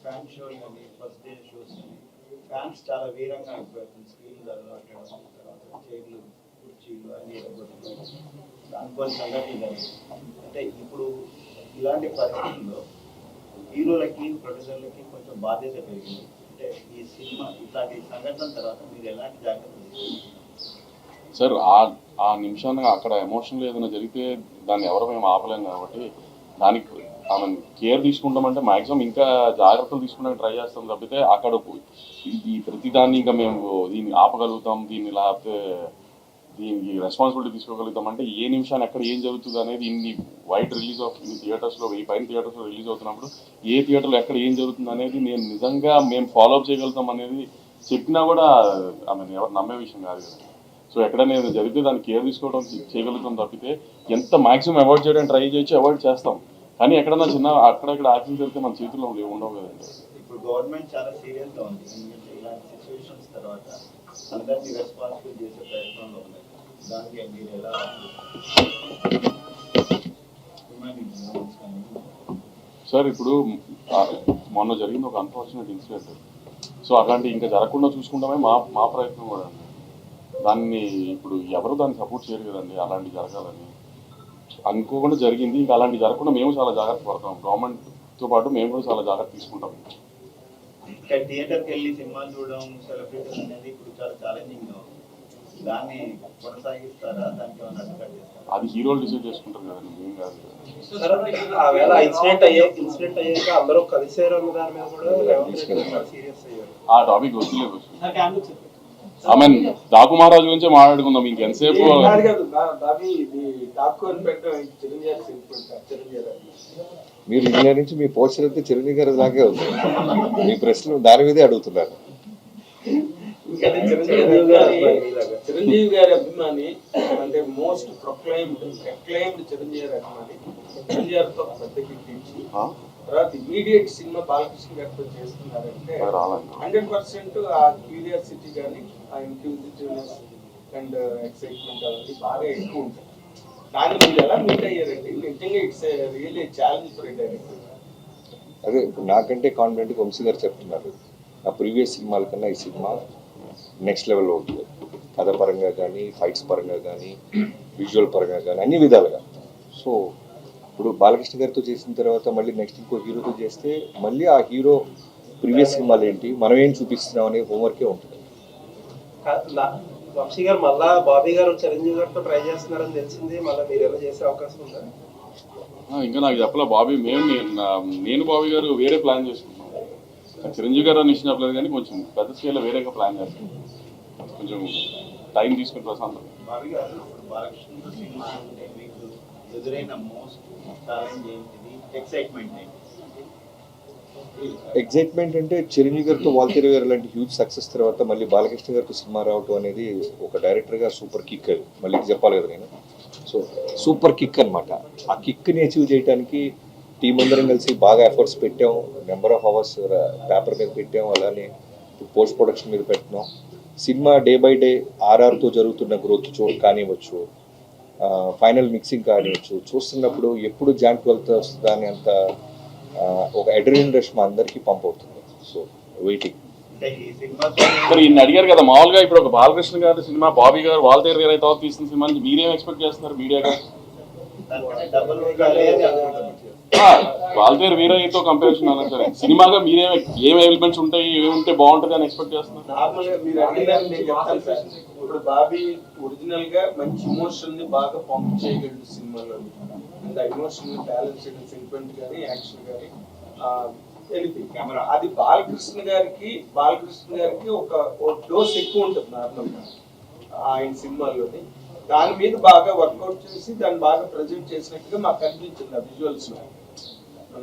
ఫ్యాన్ షో కానీ ఫస్ట్ డే షోస్ ఫ్యాన్స్ చాలా వీరంగా అయిపోతుంది. స్క్రీన్ చైర్లు కుర్చీలు అన్ని అనుకోని సంఘటనలు. అంటే ఇప్పుడు ఇలాంటి పరిస్థితుల్లో హీరోలకి ప్రొడ్యూసర్లకి కొంచెం బాధ్యత పెరిగింది. అంటే ఈ సినిమా ఇట్లాంటి సంఘటన తర్వాత మీరు ఎలాంటి జాగ్రత్తలు తీసుకుంటారు? సార్ ఆ నిమిషాన్ని అక్కడ ఎమోషనల్ ఏదైనా జరిగితే దాన్ని ఎవరు మేము ఆపలేం కాబట్టి దానికి ఆమె కేర్ తీసుకుంటామంటే మాక్సిమం ఇంకా జాగ్రత్తలు తీసుకుంటానికి ట్రై చేస్తాం తప్పితే అక్కడ ఈ ప్రతిదాన్ని ఇంకా మేము దీన్ని ఆపగలుగుతాం దీన్ని లేకపోతే దీనికి రెస్పాన్సిబిలిటీ తీసుకోగలుగుతామంటే ఏ నిమిషాన్ని ఎక్కడ ఏం జరుగుతుంది అనేది ఇన్ని వైడ్ రిలీజ్ ఆఫ్ ఇన్ని థియేటర్స్లో 1000 పైన థియేటర్స్లో రిలీజ్ అవుతున్నప్పుడు ఏ థియేటర్లో ఎక్కడ ఏం జరుగుతుంది అనేది నేను నిజంగా మేము ఫాలో అప్ చేయగలుగుతాం అనేది చెప్పినా కూడా ఆమె ఎవరు నమ్మే విషయం కాదు కదా. సో ఎక్కడైనా ఏదైనా జరిగితే దాన్ని కేర్ తీసుకోవడం చేయగలుగుతాం తప్పితే ఎంత మాక్సిమం అవాయిడ్ చేయడానికి ట్రై చేయొచ్చు అవాయిడ్ చేస్తాం. కానీ ఎక్కడన్నా చిన్న అక్కడక్కడ యాక్షన్ జరిగితే మన చేతుల్లో ఉండవు కదండి. ఇప్పుడు గవర్నమెంట్ చాలా సీరియస్ గా ఉంది, ఎందుకంటే ఇలాంటి సిచ్యువేషన్స్ తర్వాత అందరినీ రెస్పాన్సిబుల్ చేసే ప్రయత్నంలో ఉన్నాయి. దానికి మీరు ఎలా సార్ ఇప్పుడు మొన్న జరిగింది ఒక అన్ఫార్చునేట్ ఇన్సిడెంట్. సో అలాంటి ఇంకా జరగకుండా చూసుకుంటామే మా ప్రయత్నం కూడా అండి. దాన్ని ఇప్పుడు ఎవరు దాన్ని సపోర్ట్ చేయరు కదండి. అలాంటి జరగాలని అనుకోకుండా జరిగింది. ఇంకా అలాంటి జరగకుండా మేము చాలా జాగ్రత్త పడతాం. గవర్నమెంట్తో పాటు మేము కూడా చాలా జాగ్రత్త తీసుకుంటాం. థియేటర్కి వెళ్ళి సినిమాలు చూడడం సెలబ్రేషన్ అనేది ఇప్పుడు చాలా ఛాలెంజింగ్ గా ఉంది. దాన్ని కొనసాగిస్తారా, దానికి ఏమైనా అడ్డుకట్ట చేస్తారా? అది హీరోలు డిసైడ్ చేసుకుంటారు కదండి, మేము కాదు. ఇన్సిడెంట్ అయ్యాక అందరూ కలిసారు అన్న దాని మీద కూడా సీరియస్ అయ్యారు. ఆ టాపిక్ వదిలేదు. ఐ మీన్ డాకు మహారాజు గురించే మాట్లాడుకుందాం ఇంకెంతసేపు. మీరు ఇండియా నుంచి మీ పోస్టర్ అయితే చిరంజీవి గారి దాకే ఉంది. మీ ప్రశ్నలు దాని మీదే అడుగుతున్నారు. చిరంజీవి గారి అభిమాని అంటే మోస్ట్ ప్రొక్లైమ్డ్ చిరంజీవి గారి అభిమాని. చిరంజీవి గారితో పెద్ద హిట్ ఇచ్చి తర్వాత ఇమీడియట్ సినిమా బాలకృష్ణ గారితో చేస్తున్నారంటే 100% ఆ క్యూరియాసిటీ కానీ ఆ ఇంక్లూజివ్నెస్ అండ్ ఎక్సైట్మెంట్ అవన్నీ బాగా ఎక్కువ ఉంటాయి. దాన్ని మీరు ఎలా మీట్ అయ్యారండి? నిజంగా it's really challenge for a director. అదే ఇప్పుడు నాకంటే కాన్ఫిడెంట్ వంశీ గారు చెప్తున్నారు. ఆ ప్రీవియస్ సినిమాల కన్నా ఈ సినిమా నెక్స్ట్ లెవెల్లో ఉంటుంది. కథ పరంగా కానీ, ఫైట్స్ పరంగా కానీ, విజువల్ పరంగా కానీ, అన్ని విధాలుగా. సో ఇప్పుడు బాలకృష్ణ గారితో చేసిన తర్వాత మళ్ళీ నెక్స్ట్ ఇంకో హీరోతో చేస్తే మళ్ళీ ఆ హీరో ప్రీవియస్ సినిమాలు ఏంటి, మనం ఏం చూపిస్తున్నాం అనే హోంవర్కే ఉంటుంది. వంశీ గారు మళ్ళా బాబీ గారు చిరంజీవి గారితో ట్రై చేస్తున్నారని తెలిసింది. మళ్ళీ మీరు ఎలా చేసే అవకాశం ఉందా? ఇంకా నాకు చెప్పలే బాబీ. నేను బాబీ గారు వేరే ప్లాన్ చేసుకుంటున్నాం. చిరంజీవి గారు అని ఇచ్చిన చెప్పలేదు కానీ కొంచెం పెద్ద స్కేల్లో వేరేగా ప్లాన్ చేస్తాం. కొంచెం టైం తీసుకుని ప్రశాంతం. బాబీ గారు, బాలకృష్ణ సినిమా అంటే మీకు ఎదురైన మోస్ట్ ఛాలెంజ్ ఏంటిది? ఎక్సైట్మెంట్ ఏంటి? ఎగ్జైట్మెంట్ అంటే చిరంజీవి గారితో వాల్తేరు గారు లాంటి హ్యూజ్ సక్సెస్ తర్వాత మళ్ళీ బాలకృష్ణ గారికి సినిమా రావటం అనేది ఒక డైరెక్టర్గా సూపర్ కిక్. అది మళ్ళీ చెప్పాలి కదా నేను. సో సూపర్ కిక్ అనమాట. ఆ కిక్ని అచీవ్ చేయడానికి టీం అందరం కలిసి బాగా ఎఫర్ట్స్ పెట్టాం. నెంబర్ ఆఫ్ అవర్స్ పేపర్ మీద పెట్టాం. అలానే పోస్ట్ ప్రొడక్షన్ మీద పెట్టినాం. సినిమా డే బై డే ఆర్ఆర్తో జరుగుతున్న గ్రోత్ కానివ్వచ్చు, ఫైనల్ మిక్సింగ్ కానివ్వచ్చు, చూస్తున్నప్పుడు ఎప్పుడు జాన్ 12th వస్తుందా అని అంత ఒక అడ్రినల్ రష్ మా అందరికీ పంప్ అవుతుంది. So waiting. మరి ఈయన అడిగారు కదా, మామూలుగా ఇప్పుడు ఒక బాలకృష్ణ గారి సినిమా బాబీ గారు వాల్తేరు గారు అయితే తీసిన సినిమా నుంచి మీరేం ఎక్స్పెక్ట్ చేస్తున్నారు మీడియా గారు? వాల్తేరు వీరయ్యతో కంపారిజన్ అన్నారు సరే, సినిమాగా మీరేం ఏం ఎలిమెంట్స్ ఉంటాయి, ఏముంటే బాగుంటుంది అని ఎక్స్పెక్ట్ చేస్తున్నారు? నార్మల్గా మీరు అడిగినారు నేను చెప్తాను సార్. ఇప్పుడు బాబీ ఒరిజినల్ గా మంచి ఇమోషన్ ని బాగా పంప్ చేయగలడు సినిమాలో. అండ్ ఎమోషన్ బ్యాలెన్స్ చేయడం, సెంటిమెంట్ కానీ, యాక్షన్ కానీ, ఎనీథింగ్ కెమెరా. అది బాలకృష్ణ గారికి ఒక డోస్ ఎక్కువ ఉంటుంది నార్మల్గా ఆయన సినిమాల్లోని. దాని మీద బాగా వర్కౌట్ చేసి దాన్ని బాగా ప్రజెంట్ చేసినట్టుగా మాకు అనిపించింది ఆ విజువల్స్ లో.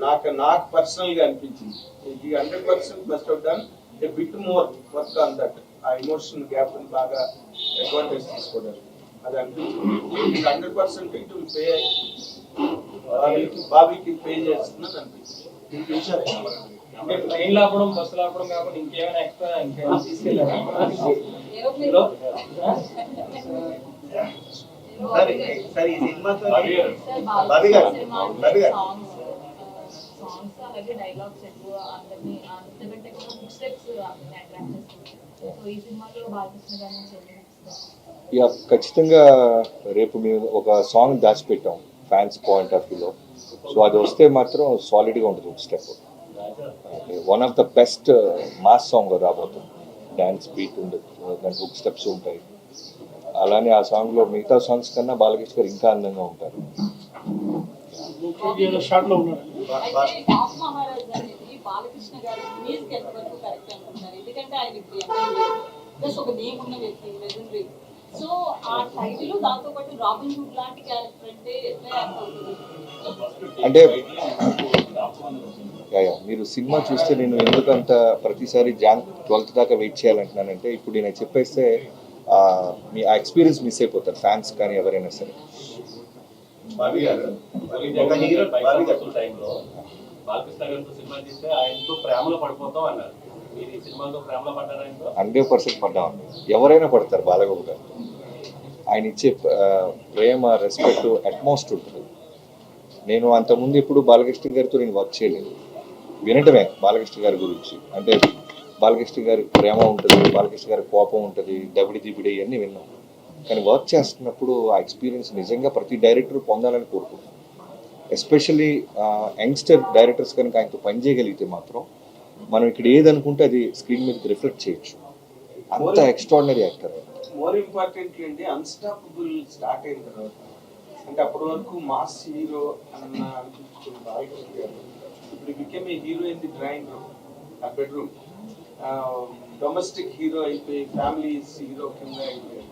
నాకు పర్సనల్ గా అనిపించింది 100% must have done a bit more work on that. ఆ ఎమోషన్ గ్యాప్ ని బాగా అడ్వాంటేజ్ తీసుకోవడానికి అది అనిపించింది. 100% ఇట్ విల్ పే, బాబీకి పే చేస్తుందని అనిపించింది. ట్రైన్ లాపడం, బస్సు లాపడం కాకుండా ఇంకేమైనా ఎక్స్ట్రా ఇంకేమైనా తీసుకెళ్ళారా? సరే, ఈ సినిమాతో బాబీ గారు సాంగ్స్ అలాగే డైలాగ్స్ ఎక్కువ అందరినీ అంతకంటే కూడా హుక్ స్టెప్స్ అందరినీ అట్రాక్ట్ చేస్తుంది. సో ఈ సినిమాలో బాలకృష్ణ గారి నుంచి ఇక ఖచ్చితంగా రేపు మేము ఒక సాంగ్ దాచిపెట్టాం ఫ్యాన్స్ పాయింట్ ఆఫ్ వ్యూలో. సో అది వస్తే మాత్రం సాలిడ్గా ఉంటుంది. Hook step one of the best mass song రాబోతుంది. డ్యాన్స్ బీట్ ఉండదు, దాంట్లో హుక్ స్టెప్స్ ఉంటాయి. అలానే ఆ సాంగ్లో మిగతా సాంగ్స్ కన్నా బాలకృష్ణ గారు ఇంకా అందంగా ఉంటారు. బాలకృష్ణ గారు ఎంతవరకు కరెక్ట్ అనుకుంటున్నారు? ఎందుకంటే ఆయన ఒక నేమ్ ఉన్న వ్యక్తి, లెజెండరీ. సో ఆ టైటిల్ దాంతో పాటు రాబిన్ హుడ్ లాంటి క్యారెక్టర్ అంటే ఎట్లా యాక్ట్ అవుతుంది? అంటే మీరు సినిమా చూస్తే నేను ఎందుకంత ప్రతిసారి జాన్ 12th దాకా వెయిట్ చేయాలంటున్నానంటే ఇప్పుడు నేను చెప్పేస్తే మీ ఆ ఎక్స్పీరియన్స్ మిస్ అయిపోతారు ఫ్యాన్స్ కానీ ఎవరైనా సరే. బాబీ గారు ఒక హీరో బాబీ గారు టైంలో బాలకృష్ణ గారితో సినిమా తీస్తే ఆయనతో ప్రేమలో పడిపోతాం అన్నారు. మీరు ఈ సినిమాతో ప్రేమలో పడ్డారు ఆయనతో? 100% పడ్డామండి. ఎవరైనా పడతారు బాలబాబు గారు. ఆయన ఇచ్చే ప్రేమ, రెస్పెక్ట్, అట్మాస్ట్ ఉంటుంది. నేను అంతకుముందు ఎప్పుడు బాలకృష్ణ గారితో నేను వర్క్ చేయలేదు, వినటమే బాలకృష్ణ గారి గురించి. అంటే బాలకృష్ణ గారి ప్రేమ ఉంటుంది, బాలకృష్ణ గారి కోపం ఉంటుంది, దబిడి దిబిడి ఇవన్నీ విన్నాం. కానీ వర్క్ చేస్తున్నప్పుడు ఆ ఎక్స్పీరియన్స్ నిజంగా ప్రతి డైరెక్టర్ పొందాలని కోరుకుంటున్నాను. ఎస్పెషల్లీ యంగ్స్టర్ డైరెక్టర్స్ కనుక ఆయనతో పనిచేయగలిగితే మాత్రం మనం ఇక్కడ ఏదనుకుంటే అది స్క్రీన్ మీద రిఫ్లెక్ట్ చేయొచ్చు. అంత ఎక్స్ట్రాడినరీ యాక్టర్. మోర్ ఇంపార్టెంట్లీ అండి అన్స్టాపబుల్ స్టార్ట్ అయిన తర్వాత అంటే అప్పటి వరకు మాస్ హీరో అన్న అనిపించుకుని బాలకృష్ణ గారు ఇప్పుడు become a hero in the drawing room, ఆ బెడ్రూమ్. డొమెస్టిక్ హీరో అయిపోయి ఫ్యామిలీస్ హీరో కింద అయిపోయి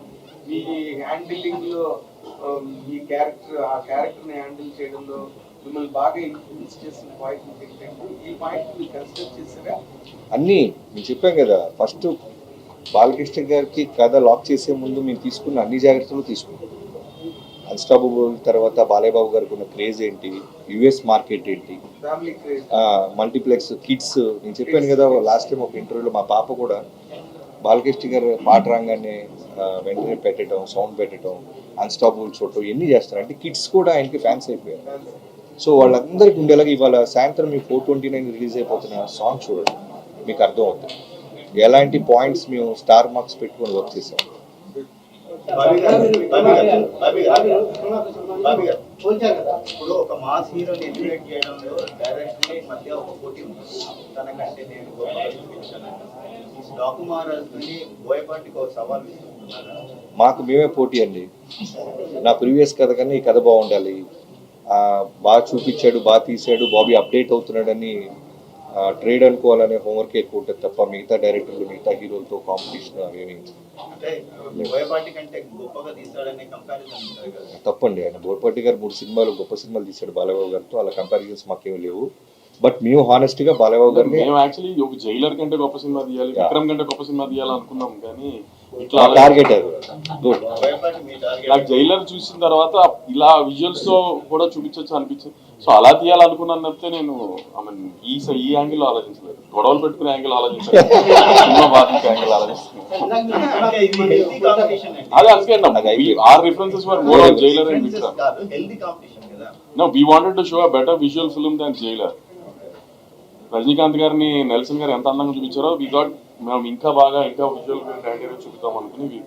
మీ హ్యాండిలింగ్ లో ఈ క్యారెక్టర్ ఆ క్యారెక్టర్ని హ్యాండిల్ చేయడంలో మిమ్మల్ని బాగా ఇన్ఫ్లుయెన్స్ చేసిన పాయింట్ ఏంటంటే ఈ పాయింట్ మీరు కన్సిడర్ చేసారా? అన్నీ నేను చెప్పాను కదా, ఫస్ట్ బాలకృష్ణ గారికి కథ లాక్ చేసే ముందు మేము తీసుకున్న అన్ని జాగ్రత్తలు తీసుకున్నాం. అన్స్టాపబుల్ తర్వాత బాలయ్య బాబు గారికి ఉన్న క్రేజ్ ఏంటి, యుఎస్ మార్కెట్ ఏంటి, మల్టీప్లెక్స్ కిడ్స్. నేను చెప్పాను కదా లాస్ట్ టైం ఒక ఇంటర్వ్యూలో మా పాప కూడా బాలకృష్ణ గారు పాట రాగానే వెంటనే పెట్టడం, సౌండ్ పెట్టడం, అన్స్టాపబుల్ చూడటం ఇవన్నీ చేస్తారు. అంటే కిడ్స్ కూడా ఆయనకి ఫ్యాన్స్ అయిపోయారు. సో వాళ్ళందరికీ ఉండేలాగా ఇవాళ సాయంత్రం మీకు 4/29 రిలీజ్ అయిపోతున్న సాంగ్ చూడండి, మీకు అర్థం అవుతుంది ఎలాంటి పాయింట్స్ మేము స్టార్ మార్క్స్ పెట్టుకొని వర్క్ చేసాం. ఇప్పుడు ఒక మాస్ హీరోని ఎలివేట్ చేయడంలో డైరెక్టర్ మధ్య ఒక పోటీ ఉంది. తనకంటే నేను గొప్పగా చూపించాను. డాకుమారాజుని బోయపాటికి ఒక సవాల్ విసురుతున్నారా? మాకు మేమే పోటీ అండి. నా ప్రీవియస్ కథ కన్నా ఈ కథ బాగుండాలి, బాగా చూపించాడు, బాగా తీసాడు, బాబీ అప్డేట్ అవుతున్నాడని ట్రేడ్ అనుకోవాలనే హోంవర్క్ ఎక్కువ ఉంటుంది తప్ప మిగతా డైరెక్టర్లు మిగతా హీరోలతో కాంపిటీషన్ అవేమి అంటే బోయపాటి కంటే గొప్పగా తీస్తాడనే కంపారిజన్ ఉంటుంది కదా. తప్పండి. ఆయన బోయపాటి గారు 3 సినిమాలు గొప్ప సినిమాలు తీశాడు బాలయ్యబాబు గారితో, అలా కంపారిజన్స్ మాకేమీ లేవు. బట్ మేము హానెస్ట్ గా బాలయ్యబాబు గారిని మేము యాక్చువల్లీ ఒక జైలర్ కంటే గొప్ప సినిమా తీయాలి, విక్రమ్ కంటే గొప్ప సినిమా తీయాలి అనుకున్నాం. కానీ ఇట్లా టార్గెట్ గుడ్. నాకు జైలర్ చూసిన తర్వాత ఇలా విజువల్స్ తో కూడా చూపించవచ్చు అనిపించింది. సో అలా తీయాలనుకున్నాను తప్పితే నేను ఈ యాంగిల్ ఆలోచించలేదు, గొడవలు పెట్టుకునే యాంగిల్ ఆలోచించలేదు, సినిమా బాధించే యాంగిల్ ఆలోచిస్తున్నాను. అదే అందుకే our references were more on Jailer and Vikram. No, we wanted to show a better visual film than Jailer. Rajinikanth గారిని నెల్సన్ గారు ఎంత అందంగా చూపించారో వి గాట్ మేము ఇంకా బాగా ఇంకా విజువల్ క్రైటీరియా చూపిద్దాం అనుకుని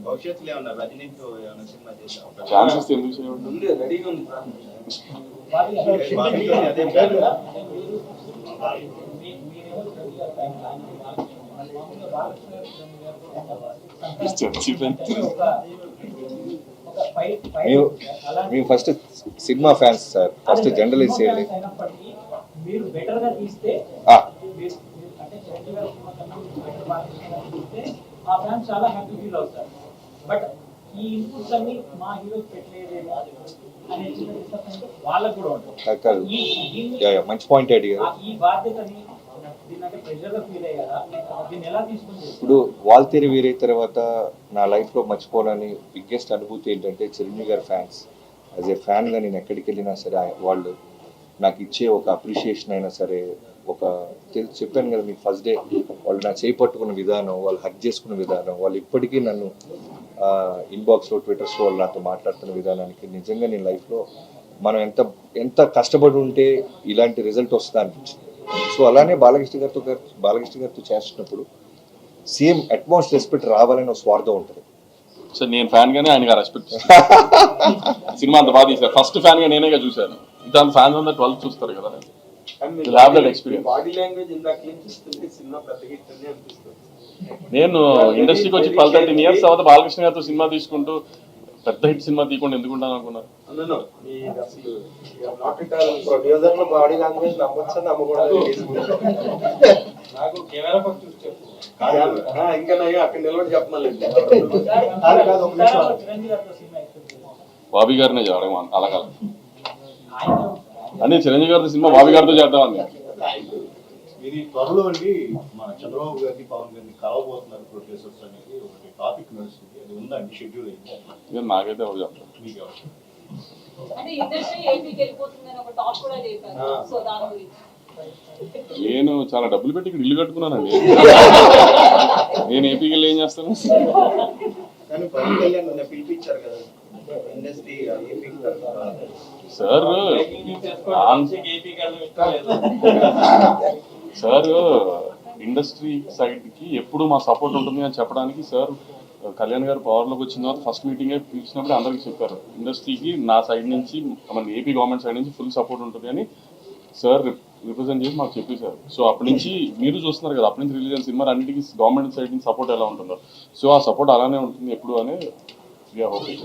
భవిష్యత్తులో ఏమన్నా రజనీతో ఏమన్నా సినిమా చేద్దాం ఛాన్సెస్ ఎందుకు చేయండి. ఉంది రెడీగా ఉంది మేము first cinema fans sir, first generalise చేయాలి. మీరు బెటర్ గా తీస్తే ఆ ఫ్యాన్స్ చాలా హ్యాపీ ఫీల్ అవుతారు. బట్ ఈ ఇన్పుట్స్ అన్ని మా హీరోకి పెట్టలేదు అనే చిన్న డిస్కషన్ వాళ్ళకు కూడా ఉంటుంది. మంచి పాయింట్ అడిగారు. ఈ బాధ్యతని ఫీల్ అయ్యారా, దీన్ని ఎలా తీసుకుంటారు? ఇప్పుడు వాల్తేరి వీరే తర్వాత నా లైఫ్లో మర్చిపోవాలని బిగ్గెస్ట్ అనుభూతి ఏంటంటే చిరంజీవి గారి ఫ్యాన్స్. యాజ్ ఏ ఫ్యాన్గా నేను ఎక్కడికి వెళ్ళినా సరే వాళ్ళు నాకు ఇచ్చే ఒక అప్రిషియేషన్ అయినా సరే, ఒక చెప్పాను కదా మీకు ఫస్ట్ డే వాళ్ళు నా చేయి పట్టుకున్న విధానం, వాళ్ళు హక్ చేసుకున్న విధానం, వాళ్ళు ఇప్పటికీ నన్ను ఇన్బాక్స్లో ట్విట్టర్స్లో వాళ్ళు నాతో మాట్లాడుతున్న విధానానికి నిజంగా నేను లైఫ్లో మనం ఎంత కష్టపడి ఉంటే ఇలాంటి రిజల్ట్ వస్తుందా అనిపించింది. సో అలానే బాలకృష్ణ గారితో చేస్తున్నప్పుడు సేమ్ అట్మాస్ట్ రెస్పెక్ట్ రావాలని ఒక స్వార్థం ఉంటుంది. సో నేను ఫ్యాన్ గానే ఆయనగా రెస్పెక్ట్ సినిమా అంత బాగా తీసారు. ఫస్ట్ ఫ్యాన్ గా నేనేగా చూశాను. ఇంత ఫ్యాన్స్ అంతా 12 చూస్తారు కదా. బాడీ లాంగ్వేజ్ ఇందాక చూస్తుంటే సినిమా పెద్ద హిట్ అని అనిపిస్తుంది. నేను ఇండస్ట్రీకి వచ్చి 12-13 years తర్వాత బాలకృష్ణ గారితో సినిమా తీసుకుంటూ పెద్ద హిట్ సినిమా తీయకుండా ఎందుకుంటాను అనుకున్నారు. ప్రొడ్యూసర్ బాడీ లాంగ్వేజ్ నమ్మొచ్చా నమ్మకూడదు? నాకు కెమెరా పక్క చూసి చెప్పు. ఇంకా నయ్యా అక్కడ నిలబడి చెప్పమలేదు కాదు, ఒక నిమిషం. చిరంజీవి గారితో సినిమా ఎక్స్పెక్ట్ చేశారు. బాబీ గారినే చేయడం అలాగా అంటే చిరంజీవి గారితో సినిమా బాబీ గారితో చేద్దామని. ఇది త్వరలో అండి మన చంద్రబాబు గారిని పవన్ గారిని కలవబోతున్నారు ప్రొఫెసర్స్ అనేది ఒకటి టాపిక్ నడుస్తుంది. అది ఉందండి షెడ్యూల్ అయితే ఇక నాకైతే ఎవరు చెప్తారు. మీకు ఎవరు? అంటే ఇండస్ట్రీ ఏపీకి వెళ్ళిపోతుందని ఒక టాక్ కూడా చెప్పారు. సో దాని గురించి నేను చాలా డబ్బులు పెట్టి ఇక్కడ ఇల్లు కట్టుకున్నానండి. నేను ఏపీకి వెళ్ళి ఏం చేస్తాను? కానీ పవన్ కళ్యాణ్ నిన్న పిలిపించారు కదా industry sir sir industry side కి ఎప్పుడు మా సపోర్ట్ ఉంటుంది అని చెప్పడానికి సార్ కళ్యాణ్ గారు పవర్లోకి వచ్చిన తర్వాత ఫస్ట్ మీటింగ్ పిలిచినప్పుడు అందరికీ చెప్పారు ఇండస్ట్రీకి నా సైడ్ నుంచి మన ఏపీ గవర్నమెంట్ సైడ్ నుంచి ఫుల్ సపోర్ట్ ఉంటుంది అని సార్ రిప్రజెంట్ చేసి మాకు చెప్పేశారు. సో అప్పటి నుంచి మీరు చూస్తున్నారు కదా, అప్పటి నుంచి రిలీజ్ అయిన సినిమా అన్నిటికీ గవర్నమెంట్ సైడ్ నుంచి సపోర్ట్ ఎలా ఉంటుందో సో ఆ సపోర్ట్ అలానే ఉంటుంది ఎప్పుడు అని వీఆర్ హోపింగ్.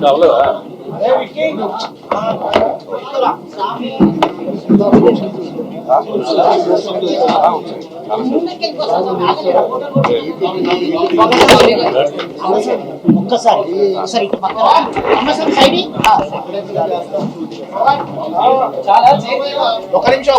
కావలేదా? ఒక్కసారి ఒక నిమిషం